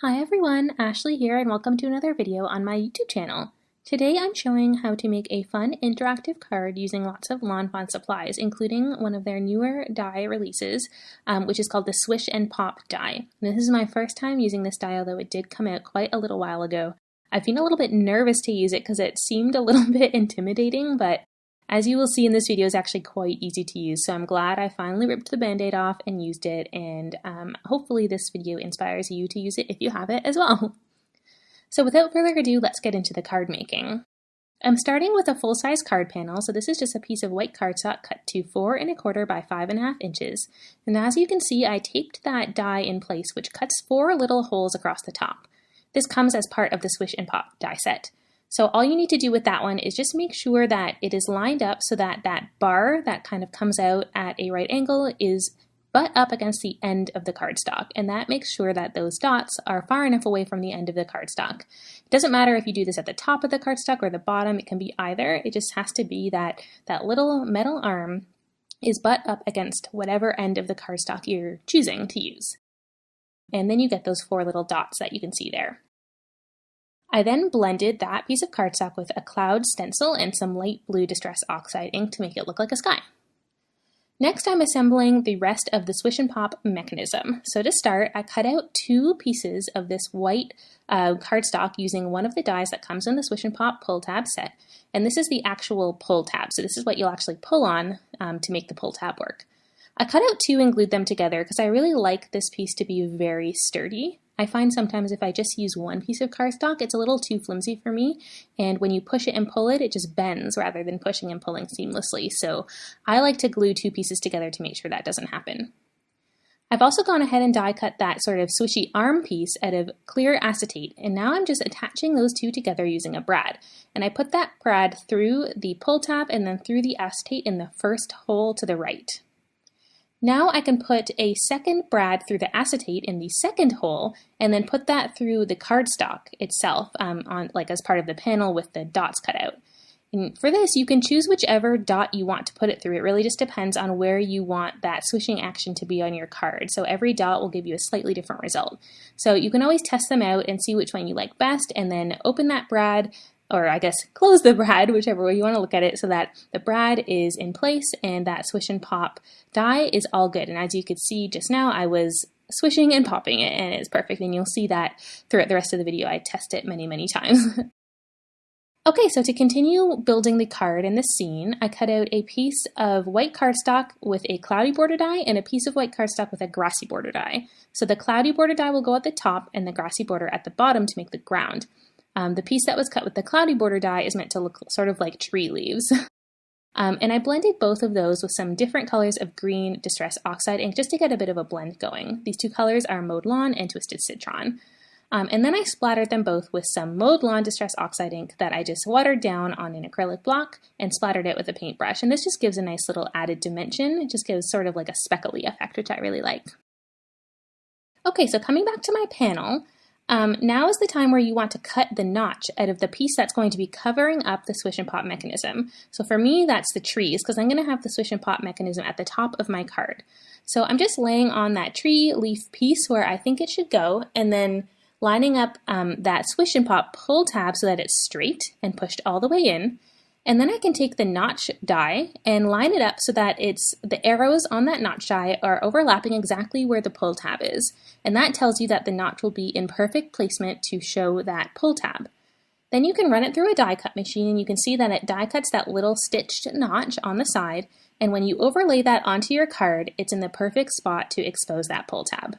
Hi everyone, Ashley here and welcome to another video on my YouTube channel. Today I'm showing how to make a fun interactive card using lots of Lawn Fawn supplies, including one of their newer die releases, which is called the Swish and Pop die. And this is my first time using this die, although it did come out quite a little while ago. I've been a little bit nervous to use it because it seemed a little bit intimidating, but as you will see in this video, it's actually quite easy to use, so I'm glad I finally ripped the band-aid off and used it, and hopefully this video inspires you to use it if you have it as well. So without further ado, let's get into the card making. I'm starting with a full-size card panel, so this is just a piece of white cardstock cut to 4 1/4 by 5 1/2 inches, and as you can see, I taped that die in place, which cuts 4 little holes across the top. This comes as part of the Swish and Pop die set. So all you need to do with that one is just make sure that it is lined up so that that bar that kind of comes out at a right angle is butt up against the end of the cardstock, and that makes sure that those dots are far enough away from the end of the cardstock. It doesn't matter if you do this at the top of the cardstock or the bottom, it can be either. It just has to be that that little metal arm is butt up against whatever end of the cardstock you're choosing to use. And then you get those 4 little dots that you can see there. I then blended that piece of cardstock with a cloud stencil and some light blue Distress Oxide ink to make it look like a sky. Next, I'm assembling the rest of the Swish and Pop mechanism. So to start, I cut out 2 pieces of this white cardstock using one of the dies that comes in the Swish and Pop pull tab set. And this is the actual pull tab, so this is what you'll actually pull on to make the pull tab work. I cut out 2 and glued them together because I really like this piece to be very sturdy. I find sometimes if I just use one piece of cardstock, it's a little too flimsy for me, and when you push it and pull it, it just bends rather than pushing and pulling seamlessly, so I like to glue 2 pieces together to make sure that doesn't happen. I've also gone ahead and die cut that sort of swishy arm piece out of clear acetate, and now I'm just attaching those 2 together using a brad, and I put that brad through the pull tab and then through the acetate in the first hole to the right. Now I can put a second brad through the acetate in the second hole and then put that through the cardstock itself as part of the panel with the dots cut out. And for this, you can choose whichever dot you want to put it through. It really just depends on where you want that swishing action to be on your card. So every dot will give you a slightly different result. So you can always test them out and see which one you like best and then open that brad, or I guess close the brad, whichever way you want to look at it, so that the brad is in place and that Swish and Pop die is all good. And as you could see just now, I was swishing and popping it and it's perfect, and you'll see that throughout the rest of the video. I test it many, many times. Okay, so to continue building the card in this scene, I cut out a piece of white cardstock with a cloudy border die and a piece of white cardstock with a grassy border die. So the cloudy border die will go at the top and the grassy border at the bottom to make the ground. The piece that was cut with the cloudy border die is meant to look sort of like tree leaves. And I blended both of those with some different colors of green Distress Oxide ink just to get a bit of a blend going. These 2 colors are Mowed Lawn and Twisted Citron. And then I splattered them both with some Mowed Lawn Distress Oxide ink that I just watered down on an acrylic block and splattered it with a paintbrush. And this just gives a nice little added dimension. It just gives sort of like a speckly effect, which I really like. Okay, so coming back to my panel, now is the time where you want to cut the notch out of the piece that's going to be covering up the Swish and Pop mechanism. So for me, that's the trees, because I'm going to have the Swish and Pop mechanism at the top of my card. So I'm just laying on that tree leaf piece where I think it should go, and then lining up that Swish and Pop pull tab so that it's straight and pushed all the way in. And then I can take the notch die and line it up so that the arrows on that notch die are overlapping exactly where the pull tab is. And that tells you that the notch will be in perfect placement to show that pull tab. Then you can run it through a die cut machine and you can see that it die cuts that little stitched notch on the side. And when you overlay that onto your card, it's in the perfect spot to expose that pull tab.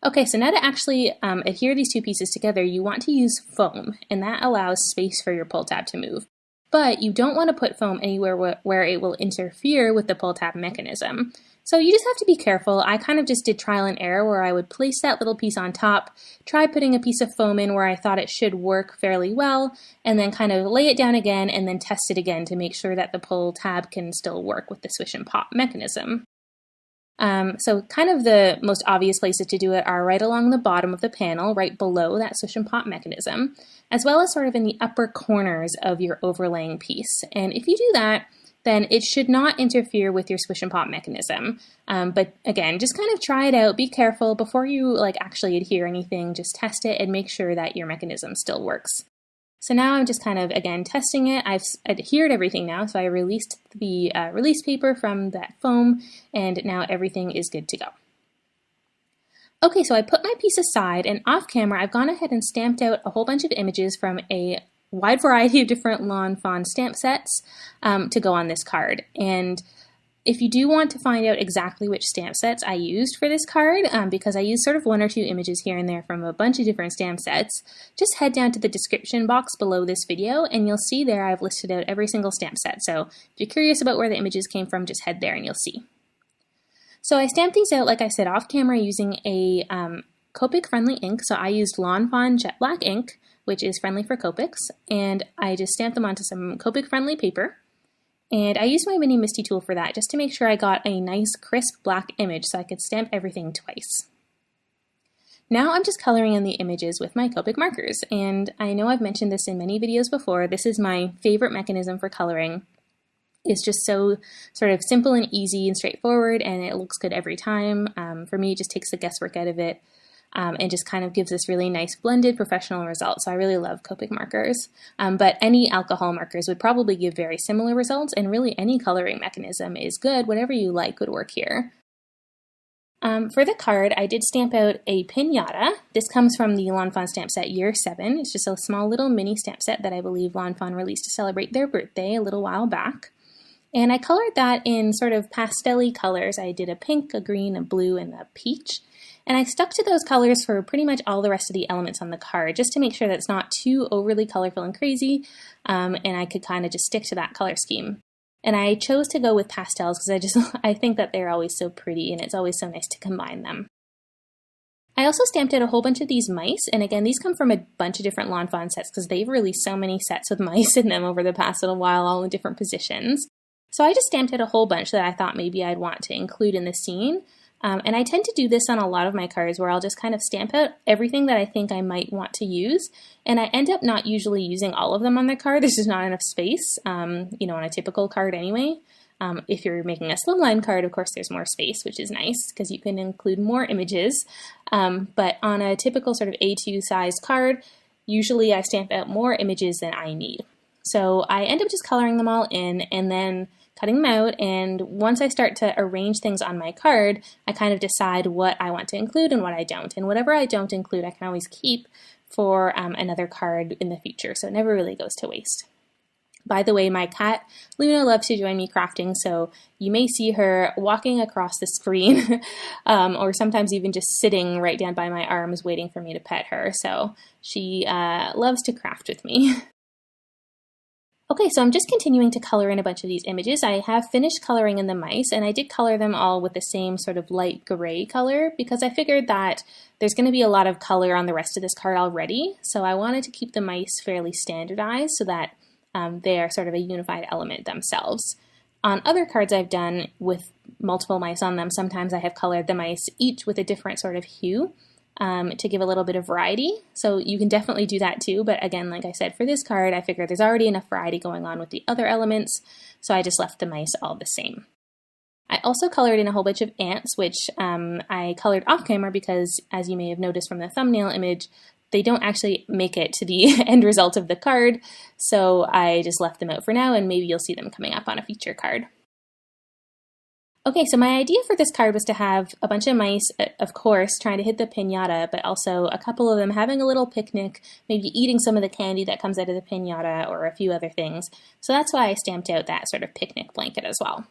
Okay, so now to actually adhere these 2 pieces together, you want to use foam, and that allows space for your pull tab to move. But you don't want to put foam anywhere where it will interfere with the pull tab mechanism. So you just have to be careful. I kind of just did trial and error where I would place that little piece on top, try putting a piece of foam in where I thought it should work fairly well, and then kind of lay it down again and then test it again to make sure that the pull tab can still work with the Swish and Pop mechanism. So kind of the most obvious places to do it are right along the bottom of the panel, right below that Swish and Pop mechanism, as well as sort of in the upper corners of your overlaying piece. And if you do that, then it should not interfere with your swish and pop mechanism. But again, just kind of try it out. Be careful before you actually adhere anything. Just test it and make sure that your mechanism still works. So now I'm just kind of, again, testing it. I've adhered everything now, so I released the release paper from that foam, and now everything is good to go. Okay, so I put my piece aside, and off camera, I've gone ahead and stamped out a whole bunch of images from a wide variety of different Lawn Fawn stamp sets to go on this card. And if you do want to find out exactly which stamp sets I used for this card, because I used sort of 1 or 2 images here and there from a bunch of different stamp sets, just head down to the description box below this video and you'll see there I've listed out every single stamp set. So if you're curious about where the images came from, just head there and you'll see. So I stamped these out, like I said, off camera using a Copic friendly ink. So I used Lawn Fawn Jet Black ink, which is friendly for Copics, and I just stamped them onto some Copic friendly paper. And I used my mini Misty tool for that, just to make sure I got a nice crisp black image so I could stamp everything twice. Now I'm just coloring in the images with my Copic markers, and I know I've mentioned this in many videos before. This is my favorite mechanism for coloring. It's just so sort of simple and easy and straightforward, and it looks good every time. For me, it just takes the guesswork out of it. And just kind of gives this really nice blended professional result. So I really love Copic markers. But any alcohol markers would probably give very similar results, and really any coloring mechanism is good. Whatever you like would work here. For the card, I did stamp out a piñata. This comes from the Lawn Fawn stamp set Year 7. It's just a small little mini stamp set that I believe Lawn Fawn released to celebrate their birthday a little while back. And I colored that in sort of pastel-y colors. I did a pink, a green, a blue, and a peach. And I stuck to those colors for pretty much all the rest of the elements on the card, just to make sure that it's not too overly colorful and crazy, and I could kind of just stick to that color scheme. And I chose to go with pastels because I think that they're always so pretty, and it's always so nice to combine them. I also stamped out a whole bunch of these mice, and again, these come from a bunch of different Lawn Fawn sets because they've released so many sets with mice in them over the past little while, all in different positions. So I just stamped out a whole bunch that I thought maybe I'd want to include in the scene. And I tend to do this on a lot of my cards where I'll just kind of stamp out everything that I think I might want to use, and I end up not usually using all of them on the card. There's just not enough space, on a typical card anyway. If you're making a slimline card, of course, there's more space, which is nice because you can include more images. But on a typical sort of A2 size card, usually I stamp out more images than I need. So I end up just coloring them all in and then cutting them out, and once I start to arrange things on my card, I kind of decide what I want to include and what I don't. And whatever I don't include, I can always keep for another card in the future, so it never really goes to waste. By the way, my cat, Luna, loves to join me crafting, so you may see her walking across the screen, or sometimes even just sitting right down by my arms waiting for me to pet her, so she loves to craft with me. Okay, so I'm just continuing to color in a bunch of these images. I have finished coloring in the mice, and I did color them all with the same sort of light gray color because I figured that there's going to be a lot of color on the rest of this card already, so I wanted to keep the mice fairly standardized so that they are sort of a unified element themselves. On other cards I've done with multiple mice on them, sometimes I have colored the mice each with a different sort of hue. To give a little bit of variety. So you can definitely do that too, but again, like I said, for this card, I figured there's already enough variety going on with the other elements, so I just left the mice all the same. I also colored in a whole bunch of ants, which I colored off camera because, as you may have noticed from the thumbnail image, they don't actually make it to the end result of the card, so I just left them out for now, and maybe you'll see them coming up on a feature card. Okay, so my idea for this card was to have a bunch of mice, of course, trying to hit the piñata, but also a couple of them having a little picnic, maybe eating some of the candy that comes out of the piñata or a few other things. So that's why I stamped out that sort of picnic blanket as well.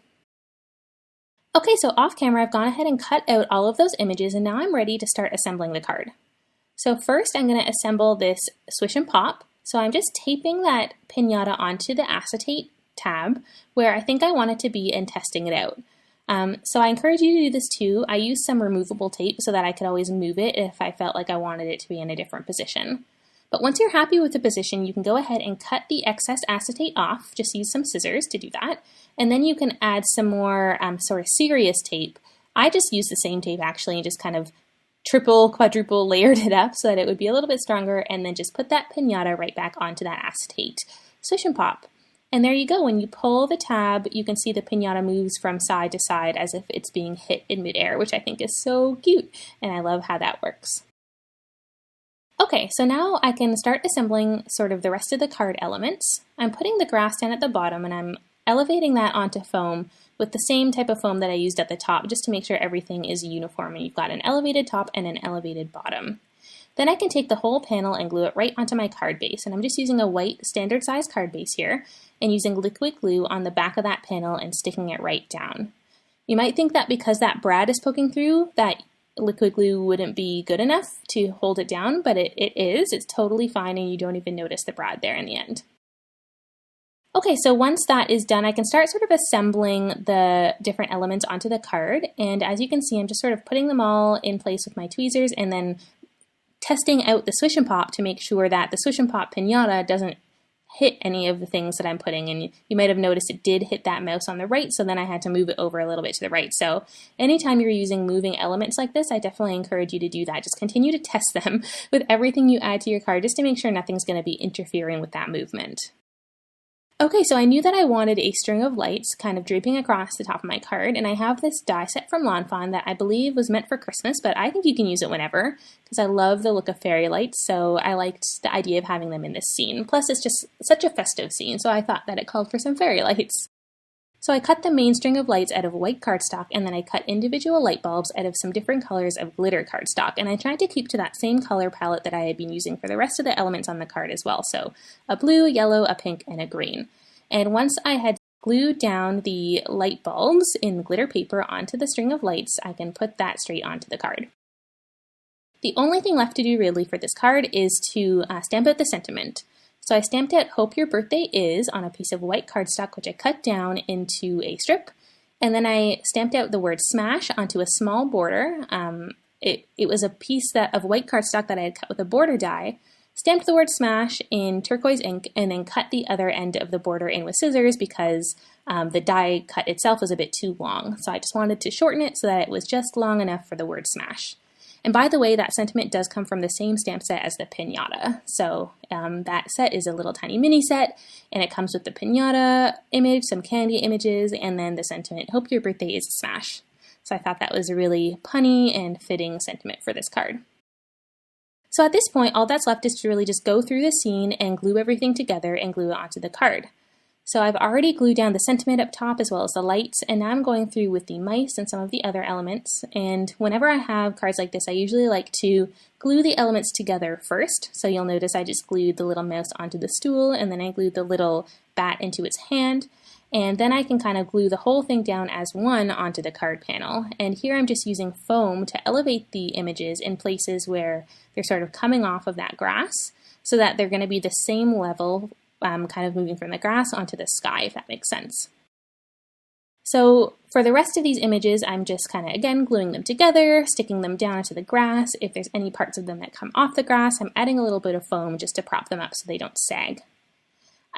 Okay, so off camera, I've gone ahead and cut out all of those images, and now I'm ready to start assembling the card. So first, I'm going to assemble this Swish and Pop. So I'm just taping that piñata onto the acetate tab where I think I want it to be and testing it out. So I encourage you to do this too. I used some removable tape so that I could always move it if I felt like I wanted it to be in a different position. But once you're happy with the position, you can go ahead and cut the excess acetate off. Just use some scissors to do that. And then you can add some more sort of serious tape. I just used the same tape actually and just kind of triple, quadruple layered it up so that it would be a little bit stronger, and then just put that piñata right back onto that acetate Swish and Pop. And there you go. When you pull the tab, you can see the piñata moves from side to side as if it's being hit in midair, which I think is so cute, and I love how that works. Okay, so now I can start assembling sort of the rest of the card elements. I'm putting the grass down at the bottom and I'm elevating that onto foam with the same type of foam that I used at the top, just to make sure everything is uniform and you've got an elevated top and an elevated bottom. Then I can take the whole panel and glue it right onto my card base, and I'm just using a white standard size card base here and using liquid glue on the back of that panel and sticking it right down. You might think that because that brad is poking through, that liquid glue wouldn't be good enough to hold it down, but it is. It's totally fine and you don't even notice the brad there in the end. Okay, so once that is done, I can start sort of assembling the different elements onto the card, and as you can see, I'm just sort of putting them all in place with my tweezers and then testing out the Swish and Pop to make sure that the Swish and Pop piñata doesn't hit any of the things that I'm putting, and you might have noticed it did hit that mouse on the right, so then I had to move it over a little bit to the right. So anytime you're using moving elements like this, I definitely encourage you to do that. Just continue to test them with everything you add to your card just to make sure nothing's going to be interfering with that movement. Okay, so I knew that I wanted a string of lights kind of draping across the top of my card, and I have this die set from Fawn that I believe was meant for Christmas, but I think you can use it whenever, because I love the look of fairy lights, so I liked the idea of having them in this scene. Plus, it's just such a festive scene, so I thought that it called for some fairy lights. So I cut the main string of lights out of white cardstock, and then I cut individual light bulbs out of some different colors of glitter cardstock, and I tried to keep to that same color palette that I had been using for the rest of the elements on the card as well, so a blue, yellow, a pink, and a green. And once I had glued down the light bulbs in glitter paper onto the string of lights, I can put that straight onto the card. The only thing left to do really for this card is to stamp out the sentiment. So I stamped out "Hope Your Birthday Is" on a piece of white cardstock, which I cut down into a strip, and then I stamped out the word "Smash" onto a small border. It was a piece of white cardstock that I had cut with a border die, stamped the word "Smash" in turquoise ink, and then cut the other end of the border in with scissors because the die cut itself was a bit too long. So I just wanted to shorten it so that it was just long enough for the word "Smash." And by the way, that sentiment does come from the same stamp set as the piñata. So that set is a little tiny mini set, and it comes with the piñata image, some candy images, and then the sentiment, "Hope your birthday is a smash." So I thought that was a really punny and fitting sentiment for this card. So at this point, all that's left is to really just go through the scene and glue everything together and glue it onto the card. So I've already glued down the sentiment up top as well as the lights, and now I'm going through with the mice and some of the other elements. And whenever I have cards like this, I usually like to glue the elements together first. So you'll notice I just glued the little mouse onto the stool, and then I glued the little bat into its hand. And then I can kind of glue the whole thing down as one onto the card panel. And here I'm just using foam to elevate the images in places where they're sort of coming off of that grass so that they're going to be the same level, kind of moving from the grass onto the sky, if that makes sense. So for the rest of these images, I'm just kind of, again, gluing them together, sticking them down into the grass. If there's any parts of them that come off the grass, I'm adding a little bit of foam just to prop them up so they don't sag.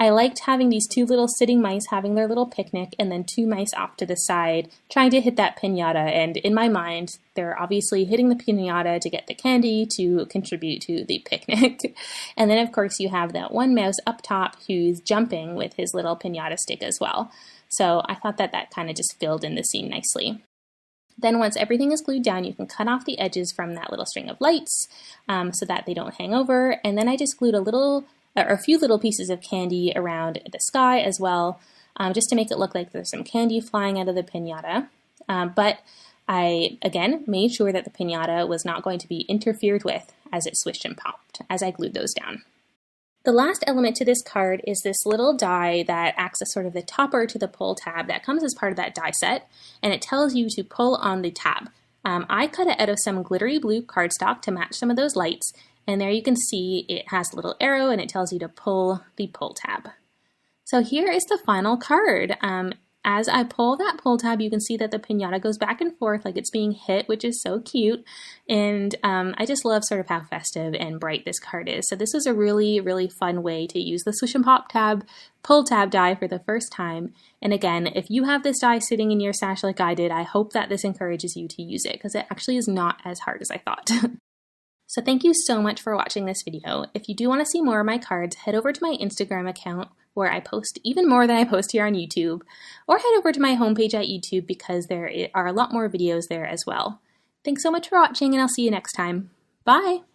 I liked having these two little sitting mice having their little picnic, and then two mice off to the side trying to hit that piñata, and in my mind they're obviously hitting the piñata to get the candy to contribute to the picnic. And then of course you have that one mouse up top who's jumping with his little piñata stick as well. So I thought that kind of just filled in the scene nicely. Then once everything is glued down, you can cut off the edges from that little string of lights so that they don't hang over, and then I just glued a few little pieces of candy around the sky as well, just to make it look like there's some candy flying out of the piñata. But I, again, made sure that the piñata was not going to be interfered with as it swished and popped as I glued those down. The last element to this card is this little die that acts as sort of the topper to the pull tab that comes as part of that die set, and it tells you to pull on the tab. I cut it out of some glittery blue cardstock to match some of those lights, and there you can see it has a little arrow and it tells you to pull the pull tab. So here is the final card. As I pull that pull tab, you can see that the piñata goes back and forth like it's being hit, which is so cute. And I just love sort of how festive and bright this card is. So this is a really, really fun way to use the Swish and Pop tab, pull tab die for the first time. And again, if you have this die sitting in your stash like I did, I hope that this encourages you to use it because it actually is not as hard as I thought. So thank you so much for watching this video. If you do want to see more of my cards, head over to my Instagram account where I post even more than I post here on YouTube, or head over to my homepage at YouTube because there are a lot more videos there as well. Thanks so much for watching, and I'll see you next time. Bye!